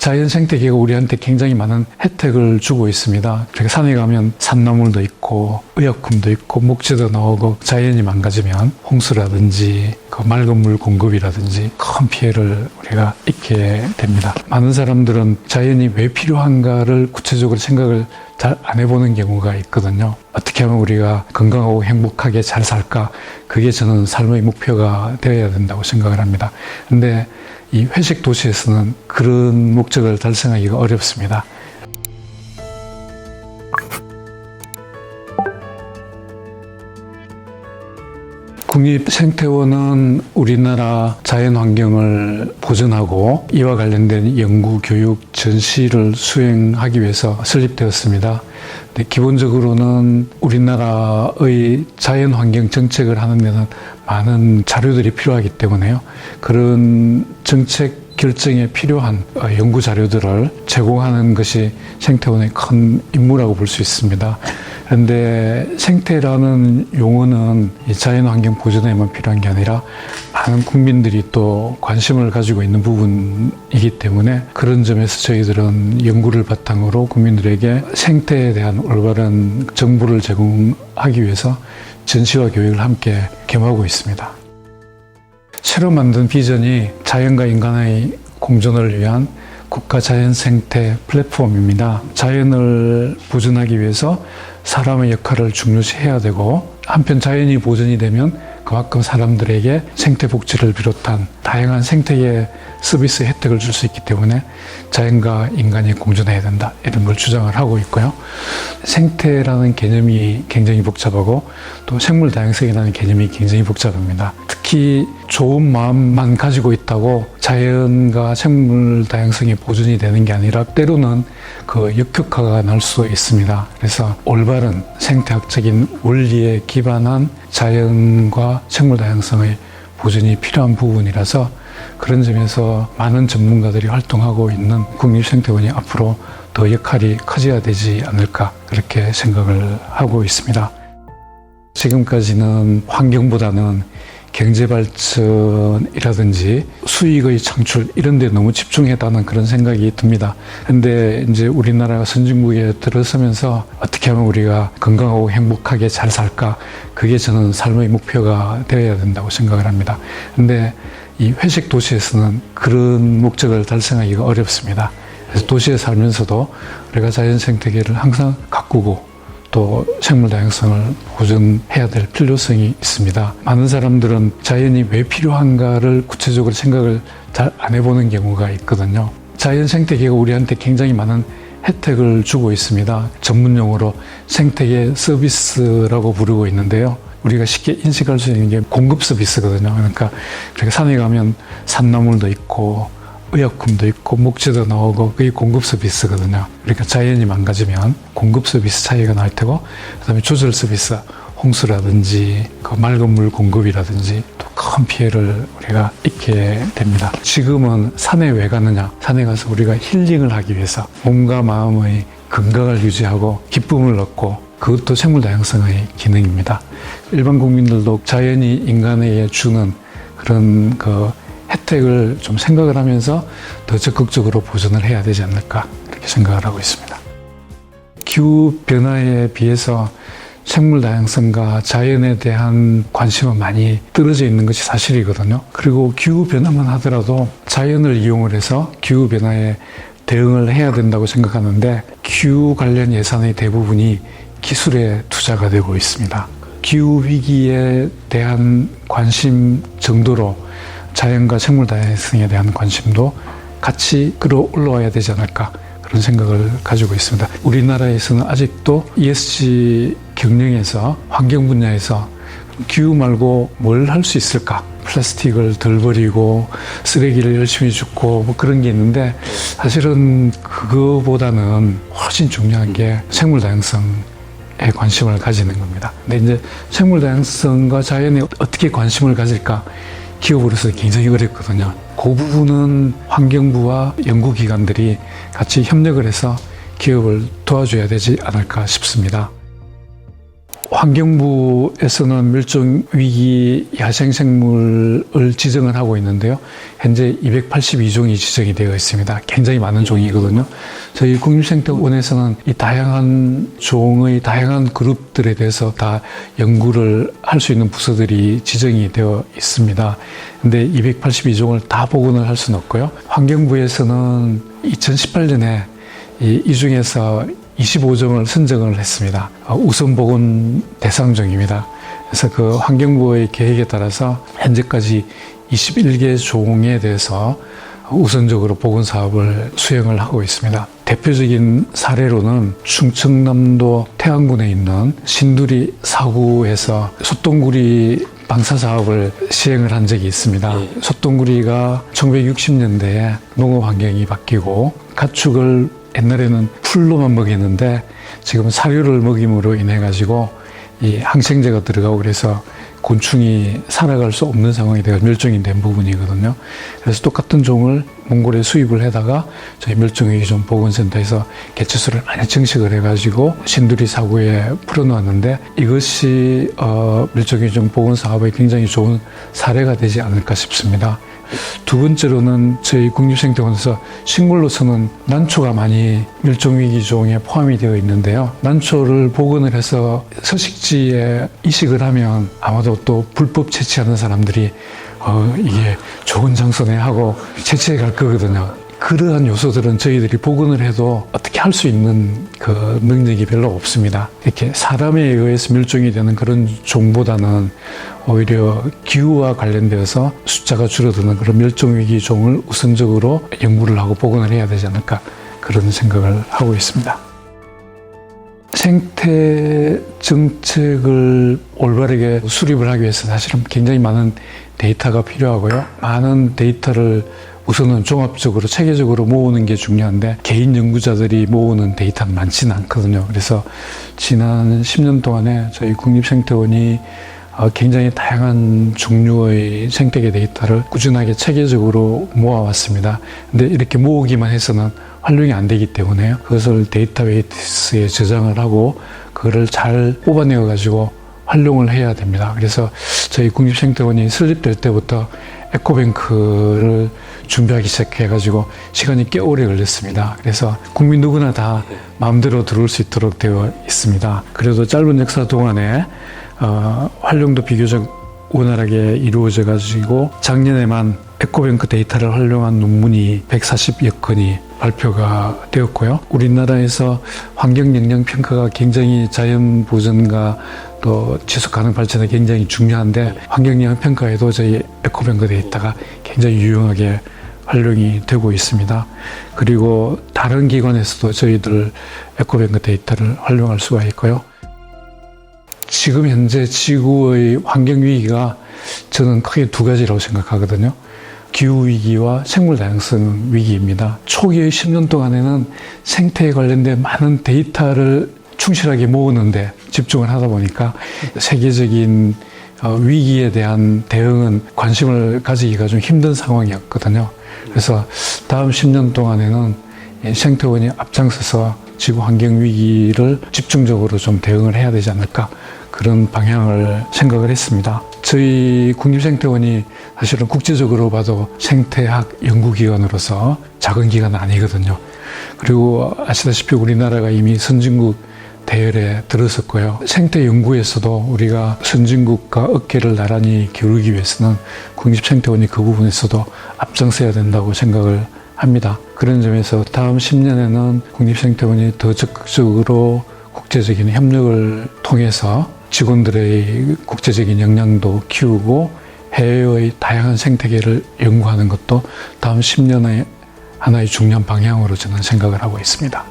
자연 생태계가 우리한테 굉장히 많은 혜택을 주고 있습니다. 그러니까 산에 가면 산나물도 있고 의약품도 있고 목재도 나오고, 자연이 망가지면 홍수라든지 그 맑은 물 공급이라든지 큰 피해를 우리가 입게 됩니다. 많은 사람들은 자연이 왜 필요한가를 구체적으로 생각을 잘 안 해보는 경우가 있거든요. 어떻게 하면 우리가 건강하고 행복하게 잘 살까? 그게 저는 삶의 목표가 되어야 된다고 생각을 합니다. 근데 이 회색 도시에서는 그런 목적을 달성하기가 어렵습니다. 국립생태원은 우리나라 자연환경을 보존하고 이와 관련된 연구, 교육, 전시를 수행하기 위해서 설립되었습니다. 근데 기본적으로는 우리나라의 자연환경 정책을 하는 데는 많은 자료들이 필요하기 때문에요. 그런 정책 결정에 필요한 연구 자료들을 제공하는 것이 생태원의 큰 임무라고 볼 수 있습니다. 그런데 생태라는 용어는 자연환경 보존에만 필요한 게 아니라 많은 국민들이 또 관심을 가지고 있는 부분이기 때문에, 그런 점에서 저희들은 연구를 바탕으로 국민들에게 생태에 대한 올바른 정보를 제공하기 위해서 전시와 교육을 함께 겸하고 있습니다. 새로 만든 비전이 자연과 인간의 공존을 위한 국가 자연 생태 플랫폼입니다. 자연을 보존하기 위해서 사람의 역할을 중요시해야 되고, 한편 자연이 보존이 되면 그만큼 사람들에게 생태 복지를 비롯한 다양한 생태계 서비스 혜택을 줄 수 있기 때문에 자연과 인간이 공존해야 된다, 이런 걸 주장을 하고 있고요. 생태라는 개념이 굉장히 복잡하고 또 생물 다양성이라는 개념이 굉장히 복잡합니다. 특히 좋은 마음만 가지고 있다고 자연과 생물 다양성이 보존이 되는 게 아니라 때로는 그 역효과가 날 수 있습니다. 그래서 올바른 생태학적인 원리에 기반한 자연과 생물 다양성의 보존이 필요한 부분이라서, 그런 점에서 많은 전문가들이 활동하고 있는 국립생태원이 앞으로 더 역할이 커져야 되지 않을까, 그렇게 생각을 하고 있습니다. 지금까지는 환경보다는 경제발전이라든지 수익의 창출, 이런 데 너무 집중했다는 그런 생각이 듭니다. 근데 이제 우리나라가 선진국에 들어서면서 어떻게 하면 우리가 건강하고 행복하게 잘 살까? 그게 저는 삶의 목표가 되어야 된다고 생각을 합니다. 근데 이 회색 도시에서는 그런 목적을 달성하기가 어렵습니다. 그래서 도시에 살면서도 우리가 자연 생태계를 항상 가꾸고 또 생물 다양성을 보존해야 될 필요성이 있습니다. 많은 사람들은 자연이 왜 필요한가를 구체적으로 생각을 잘 안 해보는 경우가 있거든요. 자연 생태계가 우리한테 굉장히 많은 혜택을 주고 있습니다. 전문 용어로 생태계 서비스라고 부르고 있는데요. 우리가 쉽게 인식할 수 있는 게 공급 서비스거든요. 그러니까 산에 가면 산나물도 있고 의약품도 있고 목재도 나오고, 그게 공급 서비스거든요. 그러니까 자연이 망가지면 공급 서비스 차이가 날 테고, 그다음에 조절 서비스, 홍수라든지 그 맑은 물 공급이라든지 또 큰 피해를 우리가 입게 됩니다. 지금은 산에 왜 가느냐? 산에 가서 우리가 힐링을 하기 위해서 몸과 마음의 건강을 유지하고 기쁨을 얻고, 그것도 생물 다양성의 기능입니다. 일반 국민들도 자연이 인간에게 주는 그런 그 혜택을 좀 생각을 하면서 더 적극적으로 보존을 해야 되지 않을까, 이렇게 생각을 하고 있습니다. 기후변화에 비해서 생물 다양성과 자연에 대한 관심은 많이 떨어져 있는 것이 사실이거든요. 그리고 기후변화만 하더라도 자연을 이용을 해서 기후변화에 대응을 해야 된다고 생각하는데, 기후 관련 예산의 대부분이 기술에 투자가 되고 있습니다. 기후위기에 대한 관심 정도로 자연과 생물 다양성에 대한 관심도 같이 끌어올라와야 되지 않을까, 그런 생각을 가지고 있습니다. 우리나라에서는 아직도 ESG 경영에서 환경 분야에서 기후 말고 뭘 할 수 있을까? 플라스틱을 덜 버리고 쓰레기를 열심히 줍고 뭐 그런 게 있는데, 사실은 그거보다는 훨씬 중요한 게 생물 다양성에 관심을 가지는 겁니다. 근데 이제 생물 다양성과 자연에 어떻게 관심을 가질까? 기업으로서 굉장히 어렵거든요. 그 부분은 환경부와 연구기관들이 같이 협력을 해서 기업을 도와줘야 되지 않을까 싶습니다. 환경부에서는 멸종위기 야생생물을 지정을 하고 있는데요. 현재 282종이 지정이 되어 있습니다. 굉장히 많은 종이거든요. 저희 국립생태원에서는 이 다양한 종의 다양한 그룹들에 대해서 다 연구를 할 수 있는 부서들이 지정이 되어 있습니다. 근데 282종을 다 복원을 할 수는 없고요. 환경부에서는 2018년에 이 중에서 25종을 선정을 했습니다. 우선 복원 대상종입니다. 그래서 그 환경부의 계획에 따라서 현재까지 21개 종에 대해서 우선적으로 복원 사업을 수행을 하고 있습니다. 대표적인 사례로는 충청남도 태안군에 있는 신두리 사구에서 솥동구리 방사 사업을 시행을 한 적이 있습니다. 솥동구리가 1960년대에 농업 환경이 바뀌고 가축을 옛날에는 풀로만 먹였는데 지금은 사료를 먹임으로 인해 가지고 이 항생제가 들어가고 그래서 곤충이 살아갈 수 없는 상황이 되어 멸종이 된 부분이거든요. 그래서 똑같은 종을 몽골에 수입을 해다가 저희 멸종위기종 보건센터에서 개체수를 많이 증식을 해가지고 신두리 사구에 풀어놓았는데 이것이 멸종위기종 보건 사업에 굉장히 좋은 사례가 되지 않을까 싶습니다. 두 번째로는 저희 국립생태원에서 식물로서는 난초가 많이 멸종위기종에 포함이 되어 있는데요. 난초를 복원을 해서 서식지에 이식을 하면 아마도 또 불법 채취하는 사람들이 이게 좋은 장소네 하고 채취해 갈 거거든요. 그러한 요소들은 저희들이 복원을 해도 어떻게 할 수 있는 그 능력이 별로 없습니다. 이렇게 사람에 의해서 멸종이 되는 그런 종보다는 오히려 기후와 관련되어서 숫자가 줄어드는 그런 멸종위기 종을 우선적으로 연구를 하고 복원을 해야 되지 않을까 그런 생각을 하고 있습니다. 생태 정책을 올바르게 수립을 하기 위해서 사실은 굉장히 많은 데이터가 필요하고요. 많은 데이터를 우선은 종합적으로 체계적으로 모으는 게 중요한데 개인 연구자들이 모으는 데이터는 많지는 않거든요. 그래서 지난 10년 동안에 저희 국립생태원이 굉장히 다양한 종류의 생태계 데이터를 꾸준하게 체계적으로 모아왔습니다. 근데 이렇게 모으기만 해서는 활용이 안 되기 때문에 그것을 데이터베이스에 저장을 하고 그거를 잘 뽑아내어 가지고 활용을 해야 됩니다. 그래서 저희 국립생태원이 설립될 때부터 에코뱅크를 준비하기 시작해가지고 시간이 꽤 오래 걸렸습니다. 그래서 국민 누구나 다 마음대로 들어올 수 있도록 되어 있습니다. 그래도 짧은 역사 동안에 활용도 비교적 원활하게 이루어져 가지고 작년에만 에코뱅크 데이터를 활용한 논문이 140여 건이 발표가 되었고요. 우리나라에서 환경영향평가가 굉장히 자연보전과 또 지속가능 발전에 굉장히 중요한데 환경영향평가에도 저희 에코뱅크 데이터가 굉장히 유용하게 활용이 되고 있습니다. 그리고 다른 기관에서도 저희들 에코뱅크 데이터를 활용할 수가 있고요. 지금 현재 지구의 환경위기가 저는 크게 두 가지라고 생각하거든요. 기후위기와 생물다양성 위기입니다. 초기의 10년 동안에는 생태에 관련된 많은 데이터를 충실하게 모으는데 집중을 하다 보니까 세계적인 위기에 대한 대응은 관심을 가지기가 좀 힘든 상황이었거든요. 그래서 다음 10년 동안에는 생태원이 앞장서서 지구 환경 위기를 집중적으로 좀 대응을 해야 되지 않을까 그런 방향을 생각을 했습니다. 저희 국립생태원이 사실은 국제적으로 봐도 생태학 연구기관으로서 작은 기관은 아니거든요. 그리고 아시다시피 우리나라가 이미 선진국 대열에 들었었고요. 생태 연구에서도 우리가 선진국과 어깨를 나란히 기울이기 위해서는 국립생태원이 그 부분에서도 앞장서야 된다고 생각을 합니다. 그런 점에서 다음 10년에는 국립생태원이 더 적극적으로 국제적인 협력을 통해서 직원들의 국제적인 역량도 키우고 해외의 다양한 생태계를 연구하는 것도 다음 10년의 하나의 중요한 방향으로 저는 생각을 하고 있습니다.